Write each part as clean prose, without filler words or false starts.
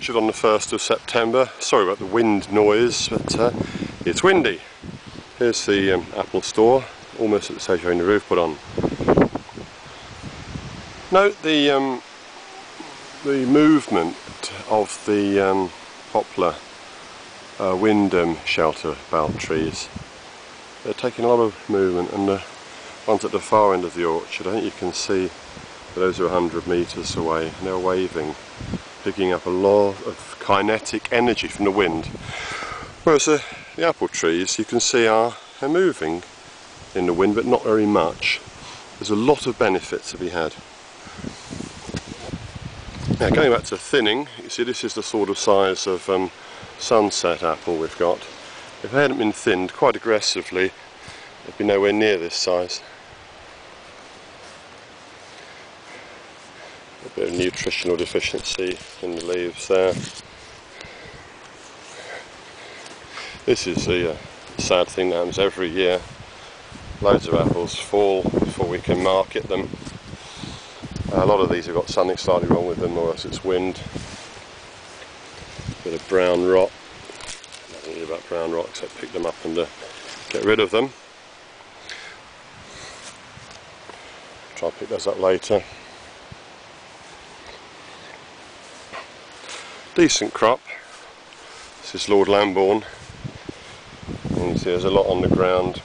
orchard on the 1st of September. Sorry about the wind noise, but it's windy. Here's the apple store, almost at the stage of having the roof put on. Note the movement of the poplar wind shelter bough trees. They're taking a lot of movement, and the ones at the far end of the orchard, I think you can see those are 100 metres away, and they're waving, picking up a lot of kinetic energy from the wind. Whereas the apple trees, you can see, are moving in the wind, but not very much. There's a lot of benefit to be had. Now, going back to thinning, you see this is the sort of size of sunset apple we've got. If they hadn't been thinned quite aggressively, they'd be nowhere near this size. A bit of nutritional deficiency in the leaves there. This is the sad thing that happens every year. Loads of apples fall before we can market them. A lot of these have got something slightly wrong with them, or else it's wind. Bit of brown rot. Nothing really about brown rot except pick them up and get rid of them. Try and pick those up later. Decent crop. This is Lord Lambourne. And you see there's a lot on the ground.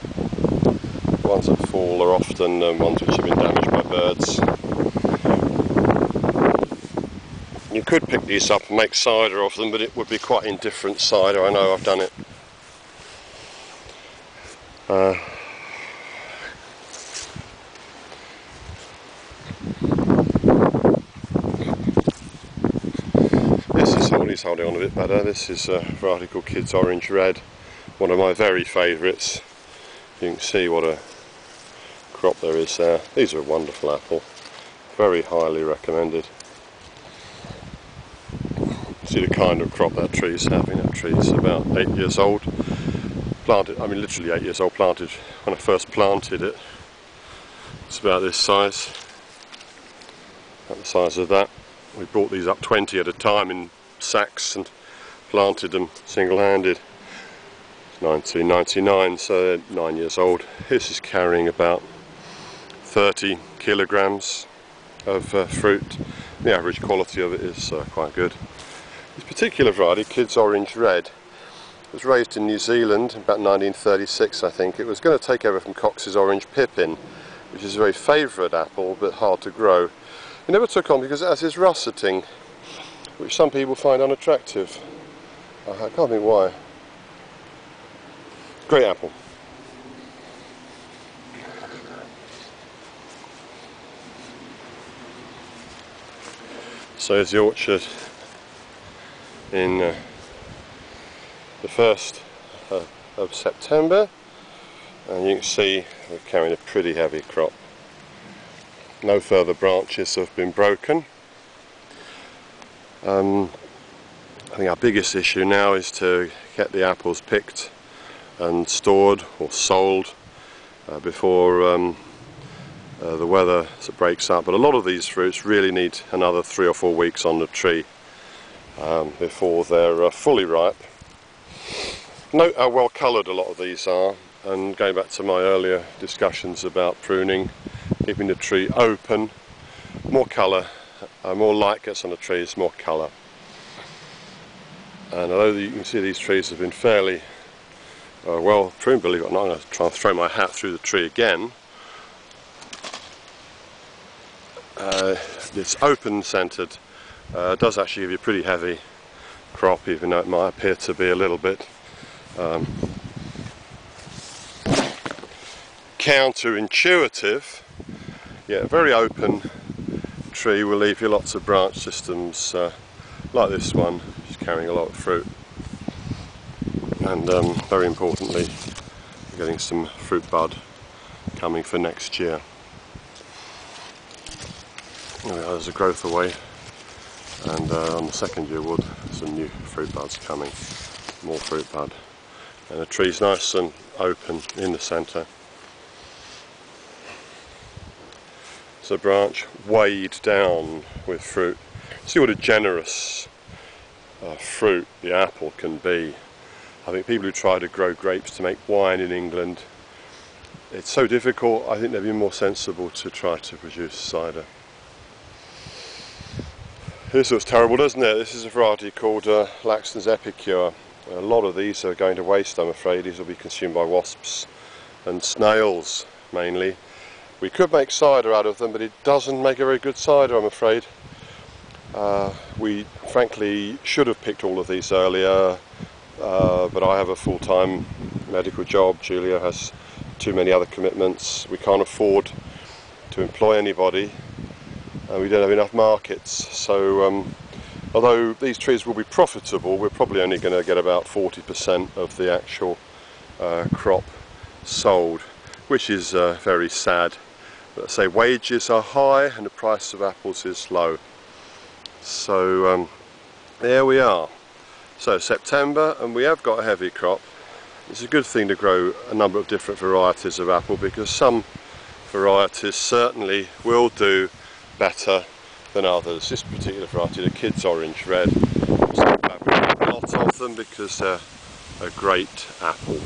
The ones that fall are often ones which have been damaged by birds. You could pick these up and make cider of them, but it would be quite indifferent cider. I know, I've done it. He's holding on a bit better. This is a variety called Kids Orange Red, one of my very favourites. You can see what a crop there is there. These are a wonderful apple, very highly recommended. See the kind of crop that tree's having. That tree's about 8 years old. Planted, I mean literally 8 years old, planted when I first planted it. It's about this size, about the size of that. We brought these up 20 at a time in sacks and planted them single-handed. It's 1999, so they're 9 years old. This is carrying about 30 kilograms of fruit. The average quality of it is quite good. This particular variety, Kids Orange Red, was raised in New Zealand in about 1936, I think. It was going to take over from Cox's Orange Pippin, which is a very favourite apple but hard to grow. It never took on because it has this russeting, which some people find unattractive. I can't think why. Great apple. So here's the orchard in the 1st of September, and you can see we're carrying a pretty heavy crop. No further branches have been broken. I think our biggest issue now is to get the apples picked and stored or sold before the weather breaks up. But a lot of these fruits really need another 3 or 4 weeks on the tree before they're fully ripe. Note how well coloured a lot of these are, and going back to my earlier discussions about pruning, keeping the tree open, more colour, more light gets on the trees, more colour. And although you can see these trees have been fairly well pruned, believe it or not, I'm going to try and throw my hat through the tree again. This open centred does actually give you a pretty heavy crop, even though it might appear to be a little bit counterintuitive. Yeah, very open tree will leave you lots of branch systems like this one, which is carrying a lot of fruit. And very importantly, we're getting some fruit bud coming for next year. There's a growth away, and on the second year wood some new fruit buds coming, more fruit bud, and the tree's nice and open in the centre. It's a branch weighed down with fruit. See what a generous fruit the apple can be. I think people who try to grow grapes to make wine in England, it's so difficult. I think they'd be more sensible to try to produce cider. This looks terrible, doesn't it? This is a variety called Laxton's Epicure. A lot of these are going to waste, I'm afraid. These will be consumed by wasps and snails mainly. We could make cider out of them, but it doesn't make a very good cider, I'm afraid. We frankly should have picked all of these earlier, but I have a full-time medical job. Julia has too many other commitments. We can't afford to employ anybody, and we don't have enough markets. So although these trees will be profitable, we're probably only going to get about 40% of the actual crop sold, which is very sad. Let's say wages are high and the price of apples is low. So there we are. So September, and we have got a heavy crop. It's a good thing to grow a number of different varieties of apple, because some varieties certainly will do better than others. This particular variety, the Kids Orange Red, I'm so glad we have a lot of them because they're a great apple.